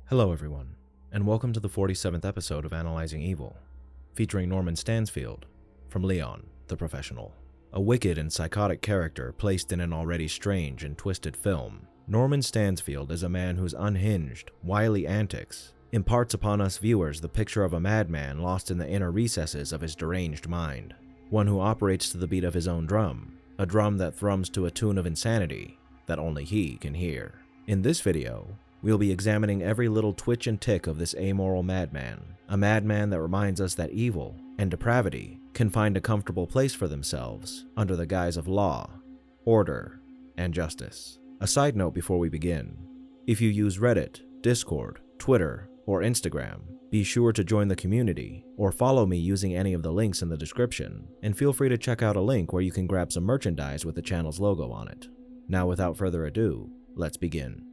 Hello everyone, and welcome to the 47th episode of Analyzing Evil, featuring Norman Stansfield from Léon, the Professional. A wicked and psychotic character placed in an already strange and twisted film, Norman Stansfield is a man whose unhinged, wily antics imparts upon us viewers the picture of a madman lost in the inner recesses of his deranged mind, one who operates to the beat of his own drum, a drum that thrums to a tune of insanity that only he can hear. In this video, we'll be examining every little twitch and tick of this amoral madman, a madman that reminds us that evil and depravity can find a comfortable place for themselves under the guise of law, order, and justice. A side note before we begin: if you use Reddit, Discord, Twitter, or Instagram, be sure to join the community or follow me using any of the links in the description, and feel free to check out a link where you can grab some merchandise with the channel's logo on it. Now, without further ado, let's begin.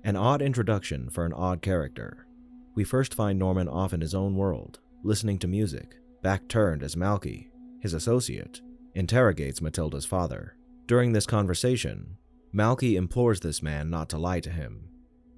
An odd introduction for an odd character. We first find Norman off in his own world, listening to music, back turned as Malky, his associate, interrogates Matilda's father. During this conversation, Malky implores this man not to lie to him,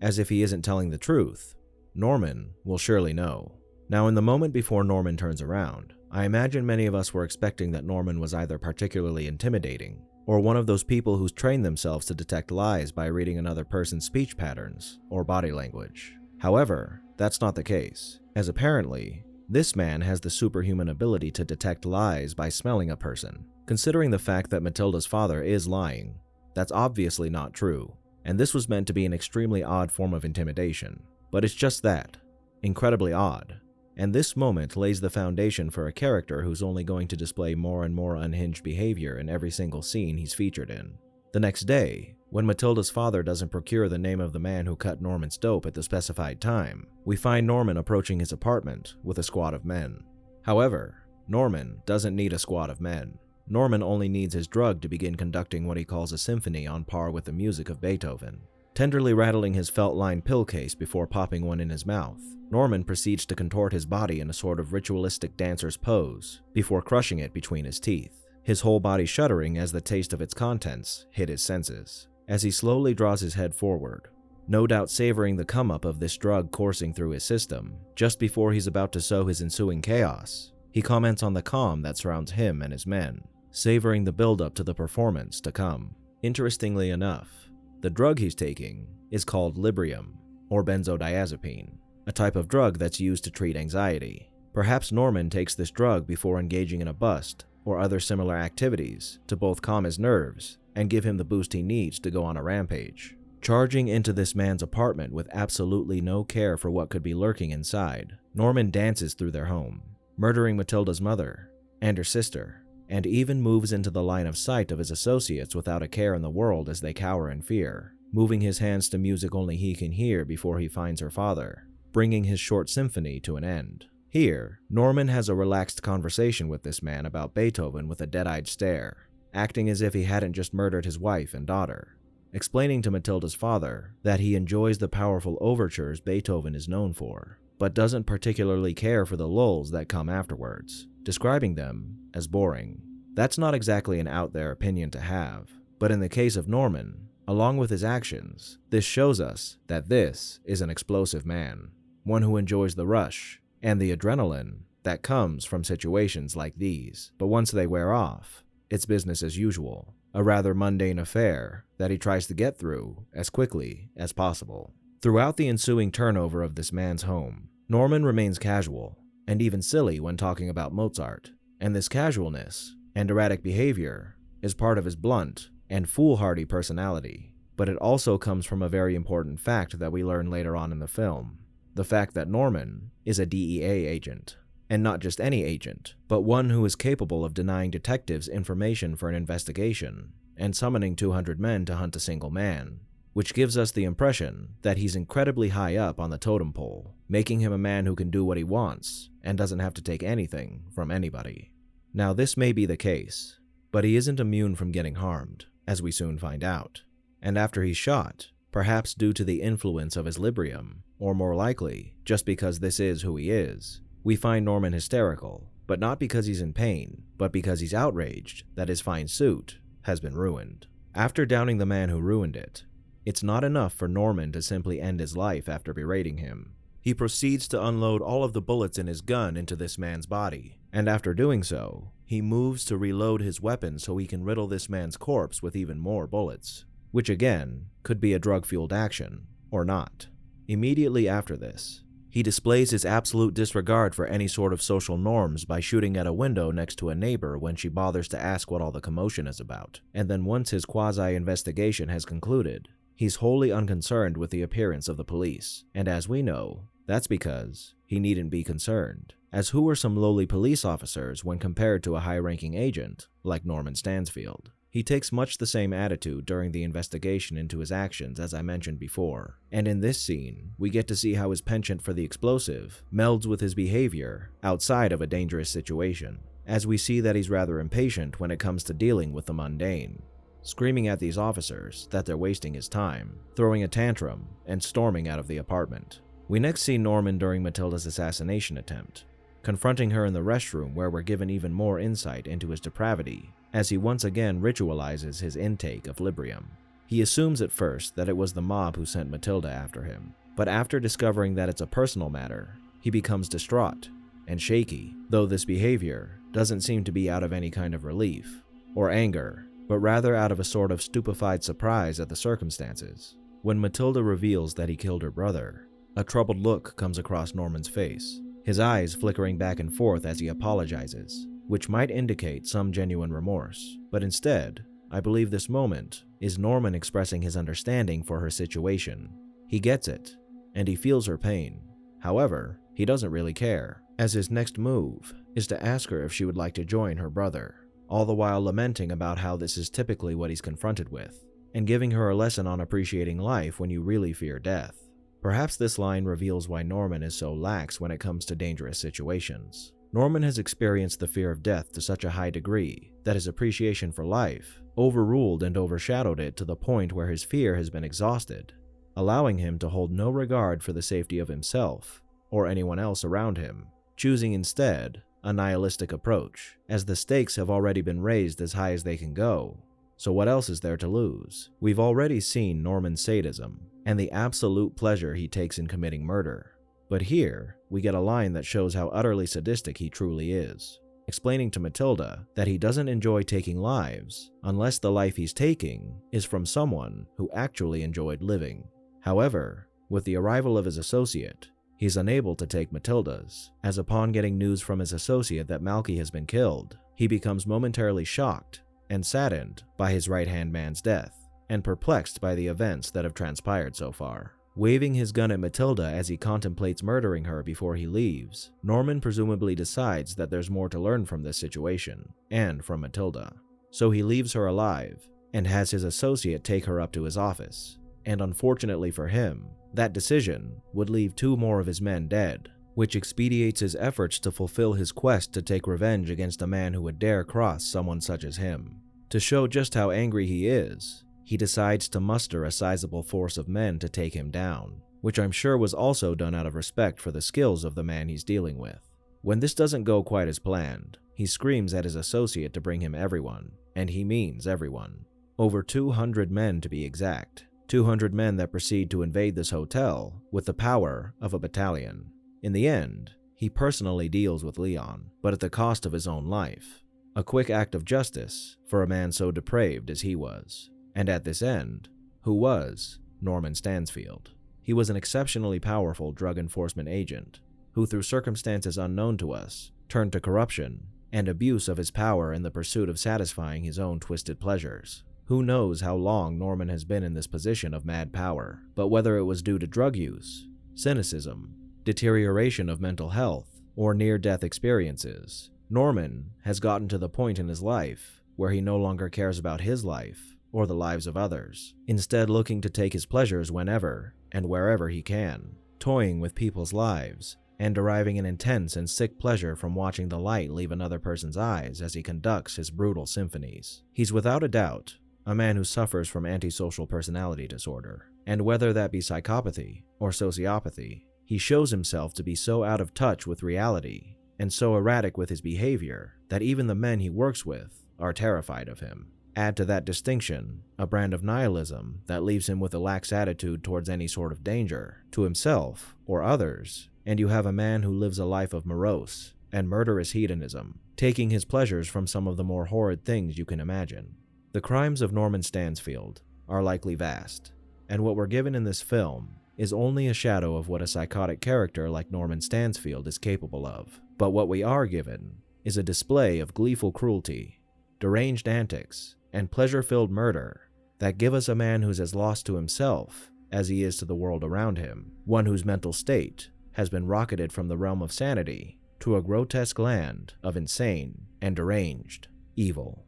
as if he isn't telling the truth, Norman will surely know. Now, in the moment before Norman turns around, I imagine many of us were expecting that Norman was either particularly intimidating, or one of those people who's trained themselves to detect lies by reading another person's speech patterns or body language. However, that's not the case, as apparently, this man has the superhuman ability to detect lies by smelling a person. Considering the fact that Matilda's father is lying, that's obviously not true, and this was meant to be an extremely odd form of intimidation. But it's just that, incredibly odd. And this moment lays the foundation for a character who's only going to display more and more unhinged behavior in every single scene he's featured in. The next day, when Matilda's father doesn't procure the name of the man who cut Norman's dope at the specified time, we find Norman approaching his apartment with a squad of men. However, Norman doesn't need a squad of men. Norman only needs his drug to begin conducting what he calls a symphony on par with the music of Beethoven. Tenderly rattling his felt-lined pill case before popping one in his mouth, Norman proceeds to contort his body in a sort of ritualistic dancer's pose before crushing it between his teeth, his whole body shuddering as the taste of its contents hit his senses. As he slowly draws his head forward, no doubt savoring the come-up of this drug coursing through his system, just before he's about to sow his ensuing chaos, he comments on the calm that surrounds him and his men, savoring the build-up to the performance to come. Interestingly enough, the drug he's taking is called Librium, or benzodiazepine, a type of drug that's used to treat anxiety. Perhaps Norman takes this drug before engaging in a bust or other similar activities to both calm his nerves and give him the boost he needs to go on a rampage. Charging into this man's apartment with absolutely no care for what could be lurking inside, Norman dances through their home, murdering Matilda's mother and her sister, and even moves into the line of sight of his associates without a care in the world as they cower in fear, moving his hands to music only he can hear before he finds her father, bringing his short symphony to an end. Here, Norman has a relaxed conversation with this man about Beethoven with a dead-eyed stare, acting as if he hadn't just murdered his wife and daughter, explaining to Matilda's father that he enjoys the powerful overtures Beethoven is known for, but doesn't particularly care for the lulls that come afterwards, describing them as boring. That's not exactly an out-there opinion to have, but in the case of Norman, along with his actions, this shows us that this is an explosive man, one who enjoys the rush and the adrenaline that comes from situations like these. But once they wear off, it's business as usual, a rather mundane affair that he tries to get through as quickly as possible. Throughout the ensuing turnover of this man's home, Norman remains casual and even silly when talking about Mozart, and this casualness and erratic behavior is part of his blunt and foolhardy personality. But it also comes from a very important fact that we learn later on in the film, the fact that Norman is a DEA agent, and not just any agent, but one who is capable of denying detectives information for an investigation and summoning 200 men to hunt a single man, which gives us the impression that he's incredibly high up on the totem pole, making him a man who can do what he wants and doesn't have to take anything from anybody. Now, this may be the case, but he isn't immune from getting harmed, as we soon find out. And after he's shot, perhaps due to the influence of his Librium, or more likely, just because this is who he is, we find Norman hysterical, but not because he's in pain, but because he's outraged that his fine suit has been ruined. After downing the man who ruined it, It's not enough for Norman to simply end his life after berating him. He proceeds to unload all of the bullets in his gun into this man's body, and after doing so, he moves to reload his weapon so he can riddle this man's corpse with even more bullets, which again could be a drug-fueled action, or not. Immediately after this, he displays his absolute disregard for any sort of social norms by shooting at a window next to a neighbor when she bothers to ask what all the commotion is about, and then once his quasi-investigation has concluded, he's wholly unconcerned with the appearance of the police, and as we know, that's because he needn't be concerned, as who are some lowly police officers when compared to a high-ranking agent like Norman Stansfield. He takes much the same attitude during the investigation into his actions as I mentioned before, and in this scene, we get to see how his penchant for the explosive melds with his behavior outside of a dangerous situation, as we see that he's rather impatient when it comes to dealing with the mundane, screaming at these officers that they're wasting his time, throwing a tantrum, and storming out of the apartment. We next see Norman during Matilda's assassination attempt, confronting her in the restroom where we're given even more insight into his depravity as he once again ritualizes his intake of Librium. He assumes at first that it was the mob who sent Matilda after him, but after discovering that it's a personal matter, he becomes distraught and shaky, though this behavior doesn't seem to be out of any kind of relief or anger, but rather out of a sort of stupefied surprise at the circumstances. When Matilda reveals that he killed her brother, a troubled look comes across Norman's face, his eyes flickering back and forth as he apologizes, which might indicate some genuine remorse. But instead, I believe this moment is Norman expressing his understanding for her situation. He gets it, and he feels her pain. However, he doesn't really care, as his next move is to ask her if she would like to join her brother, all the while lamenting about how this is typically what he's confronted with, and giving her a lesson on appreciating life when you really fear death. Perhaps this line reveals why Norman is so lax when it comes to dangerous situations. Norman has experienced the fear of death to such a high degree that his appreciation for life overruled and overshadowed it to the point where his fear has been exhausted, allowing him to hold no regard for the safety of himself or anyone else around him, choosing instead a nihilistic approach, as the stakes have already been raised as high as they can go. So what else is there to lose? We've already seen Norman's sadism and the absolute pleasure he takes in committing murder. But here, we get a line that shows how utterly sadistic he truly is, explaining to Matilda that he doesn't enjoy taking lives unless the life he's taking is from someone who actually enjoyed living. However, with the arrival of his associate, he's unable to take Matilda's, as upon getting news from his associate that Malky has been killed, he becomes momentarily shocked and saddened by his right-hand man's death, and perplexed by the events that have transpired so far. Waving his gun at Matilda as he contemplates murdering her before he leaves, Norman presumably decides that there's more to learn from this situation, and from Matilda. So he leaves her alive, and has his associate take her up to his office. And unfortunately for him, that decision would leave 2 more of his men dead, which expedites his efforts to fulfill his quest to take revenge against a man who would dare cross someone such as him. To show just how angry he is, he decides to muster a sizable force of men to take him down, which I'm sure was also done out of respect for the skills of the man he's dealing with. When this doesn't go quite as planned, he screams at his associate to bring him everyone, and he means everyone. Over 200 men to be exact. 200 men that proceed to invade this hotel with the power of a battalion. In the end, he personally deals with Léon, but at the cost of his own life. A quick act of justice for a man so depraved as he was. And at this end, who was Norman Stansfield? He was an exceptionally powerful drug enforcement agent who, through circumstances unknown to us, turned to corruption and abuse of his power in the pursuit of satisfying his own twisted pleasures. Who knows how long Norman has been in this position of mad power, but whether it was due to drug use, cynicism, deterioration of mental health, or near-death experiences, Norman has gotten to the point in his life where he no longer cares about his life or the lives of others, instead looking to take his pleasures whenever and wherever he can, toying with people's lives, and deriving an intense and sick pleasure from watching the light leave another person's eyes as he conducts his brutal symphonies. He's without a doubt a man who suffers from antisocial personality disorder, and whether that be psychopathy or sociopathy, he shows himself to be so out of touch with reality and so erratic with his behavior that even the men he works with are terrified of him. Add to that distinction a brand of nihilism that leaves him with a lax attitude towards any sort of danger, to himself or others, and you have a man who lives a life of morose and murderous hedonism, taking his pleasures from some of the more horrid things you can imagine. The crimes of Norman Stansfield are likely vast, and what we're given in this film is only a shadow of what a psychotic character like Norman Stansfield is capable of. But what we are given is a display of gleeful cruelty, deranged antics, and pleasure-filled murder that give us a man who's as lost to himself as he is to the world around him, one whose mental state has been rocketed from the realm of sanity to a grotesque land of insane and deranged evil.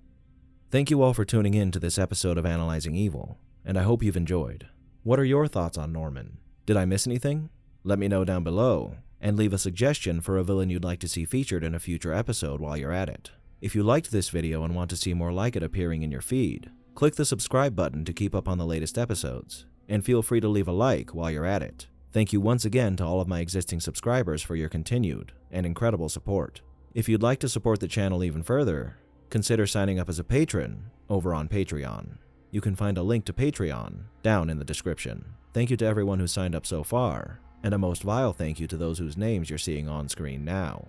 Thank you all for tuning in to this episode of Analyzing Evil, and I hope you've enjoyed. What are your thoughts on Norman? Did I miss anything? Let me know down below, and leave a suggestion for a villain you'd like to see featured in a future episode while you're at it. If you liked this video and want to see more like it appearing in your feed, click the subscribe button to keep up on the latest episodes, and feel free to leave a like while you're at it. Thank you once again to all of my existing subscribers for your continued and incredible support. If you'd like to support the channel even further, consider signing up as a patron over on Patreon. You can find a link to Patreon down in the description. Thank you to everyone who signed up so far, and a most vile thank you to those whose names you're seeing on screen now.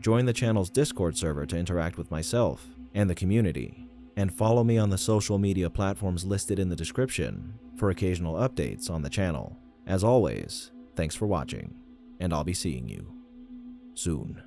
Join the channel's Discord server to interact with myself and the community, and follow me on the social media platforms listed in the description for occasional updates on the channel. As always, thanks for watching, and I'll be seeing you soon.